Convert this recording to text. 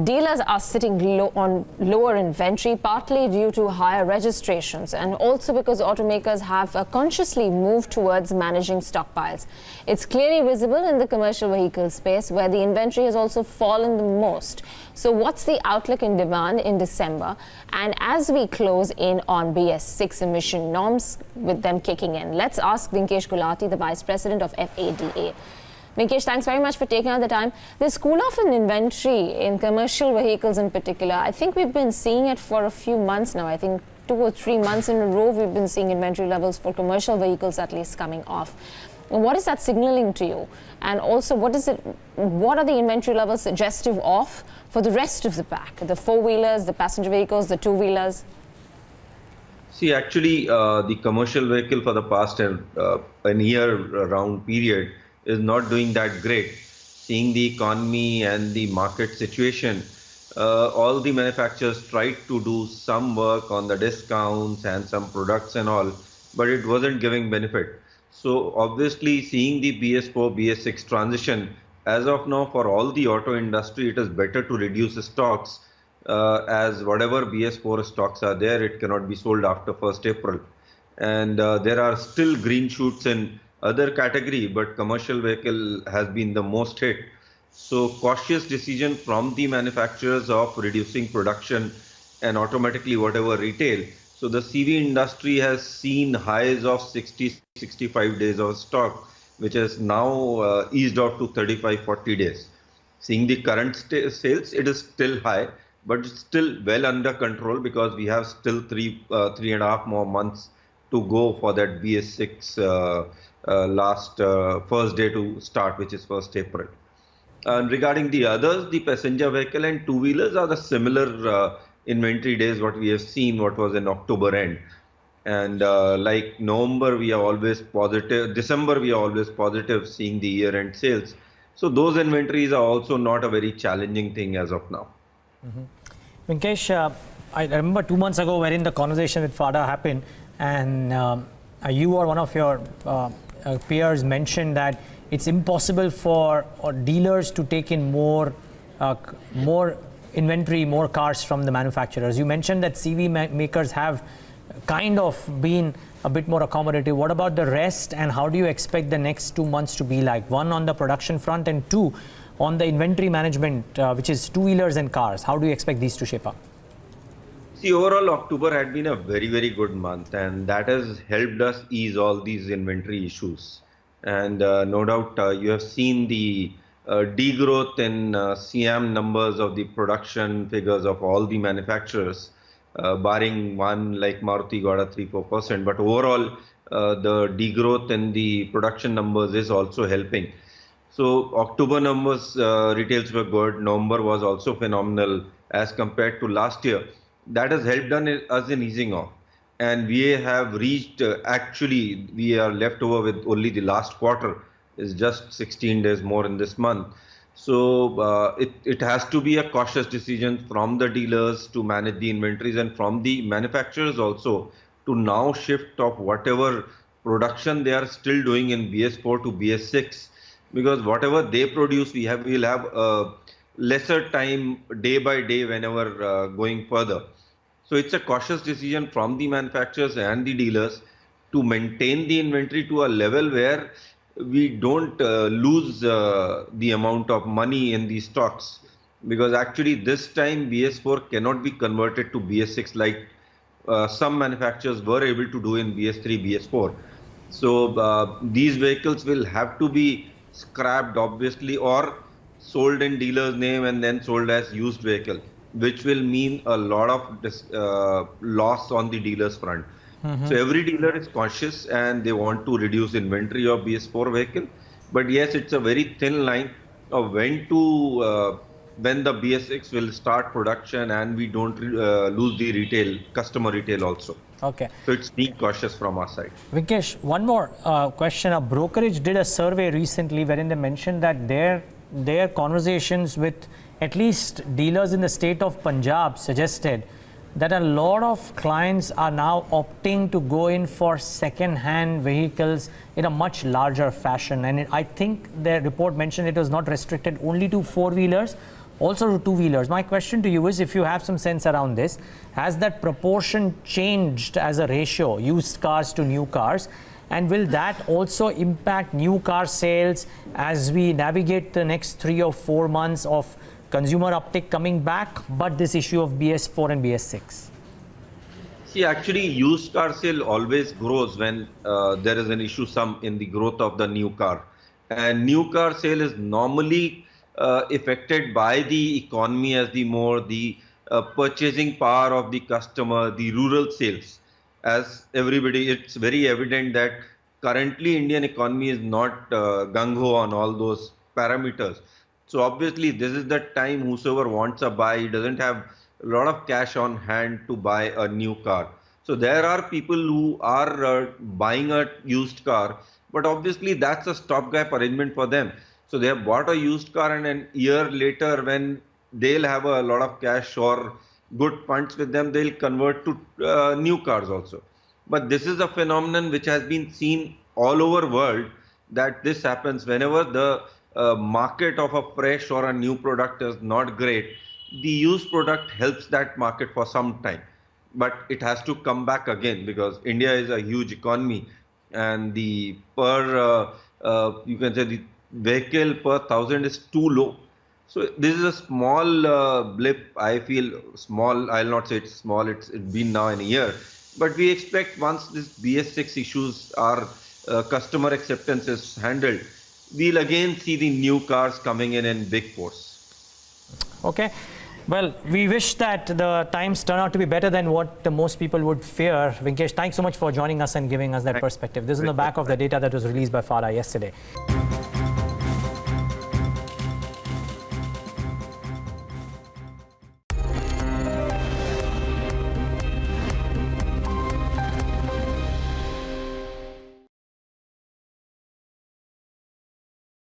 Dealers are sitting low on lower inventory, partly due to higher registrations and also because automakers have consciously moved towards managing stockpiles. It's clearly visible in the commercial vehicle space, where the inventory has also fallen the most. So what's the outlook in demand in December? And as we close in on BS6 emission norms, with them kicking in, let's ask Vinkesh Gulati, the Vice President of FADA. Vinkesh, thanks very much for taking out the time. This cool-off in inventory in commercial vehicles in particular, I think we've been seeing it for a few months now. I think 2 or 3 months in a row we've been seeing inventory levels for commercial vehicles at least coming off. What is that signaling to you? And also, what are the inventory levels suggestive of for the rest of the pack, the four-wheelers, the passenger vehicles, the two-wheelers? See, actually, the commercial vehicle for the past an year-round period is not doing that great. Seeing the economy and the market situation, all the manufacturers tried to do some work on the discounts and some products and all, but it wasn't giving benefit. So obviously, seeing the BS4, BS6 transition, as of now for all the auto industry, it is better to reduce the stocks, as whatever BS4 stocks are there, it cannot be sold after 1st April. And there are still green shoots in other category, but commercial vehicle has been the most hit. So cautious decision from the manufacturers of reducing production and automatically whatever retail. So the CV industry has seen highs of 60-65 days of stock, which has now eased off to 35-40 days. Seeing the current sales, it is still high, but it's still well under control because we have still 3.5 more months to go for that BS6 last first day to start, which is 1st April. Regarding the others, the passenger vehicle and two-wheelers are the similar inventory days what we have seen, what was in October end. And like November, we are always positive. December, we are always positive seeing the year-end sales. So those inventories are also not a very challenging thing as of now. Vinkesh, I remember 2 months ago wherein the conversation with FADA happened, and you or one of your peers mentioned that it's impossible for dealers to take in more inventory, more cars from the manufacturers. You mentioned that CV makers have kind of been a bit more accommodative. What about the rest, and how do you expect the next 2 months to be like? One, on the production front, and two, on the inventory management, which is two-wheelers and cars. How do you expect these to shape up? See, overall, October had been a very, very good month, and that has helped us ease all these inventory issues. And no doubt, you have seen the degrowth in CM numbers of the production figures of all the manufacturers, barring one like Maruti got a 3-4%. But overall, the degrowth in the production numbers is also helping. So October numbers, retails were good. November was also phenomenal as compared to last year. That has helped us in easing off. And we have reached, actually, we are left over with only the last quarter, is just 16 days more in this month. So it has to be a cautious decision from the dealers to manage the inventories, and from the manufacturers also to now shift of whatever production they are still doing in BS4 to BS6, because whatever they produce, we'll have lesser time day by day whenever going further. So it's a cautious decision from the manufacturers and the dealers to maintain the inventory to a level where we don't lose the amount of money in these stocks. Because actually this time BS4 cannot be converted to BS6 like some manufacturers were able to do in BS3, BS4. So these vehicles will have to be scrapped obviously, or sold in dealer's name and then sold as used vehicle, which will mean a lot of loss on the dealer's front. So every dealer is cautious and they want to reduce inventory of BS4 vehicle. But yes, it's a very thin line of when the BS6 will start production and we don't lose the customer retail also. Okay. So it's being cautious from our side. Vinkesh, one more question. A brokerage did a survey recently wherein they mentioned that their conversations with at least dealers in the state of Punjab suggested that a lot of clients are now opting to go in for second-hand vehicles in a much larger fashion. And I think the report mentioned it was not restricted only to four-wheelers, also to two-wheelers. My question to you is, if you have some sense around this, has that proportion changed as a ratio, used cars to new cars? And will that also impact new car sales as we navigate the next 3 or 4 months of consumer uptick coming back, but this issue of BS4 and BS6? See, actually, used car sale always grows when there is an issue in the growth of the new car. And new car sale is normally affected by the economy as the purchasing power of the customer, the rural sales. As everybody, it's very evident that currently Indian economy is not gung-ho on all those parameters. So obviously, this is the time whosoever wants a buy, he doesn't have a lot of cash on hand to buy a new car. So there are people who are buying a used car, but obviously that's a stopgap arrangement for them. So they have bought a used car, and a year later, when they'll have a lot of cash or good funds with them, they'll convert to new cars also. But this is a phenomenon which has been seen all over world, that this happens whenever the market of a fresh or a new product is not great. The used product helps that market for some time, but it has to come back again, because India is a huge economy, and the you can say the vehicle per 1,000 is too low. So this is a small blip. I feel small. I'll not say it's small. It's been now in a year, but we expect once this BS6 issues are customer acceptance is handled, we'll again see the new cars coming in big force. Okay. Well, we wish that the times turn out to be better than what the most people would fear. Vinkesh, thanks so much for joining us and giving us that perspective. This is on the back of the data that was released by FADA yesterday.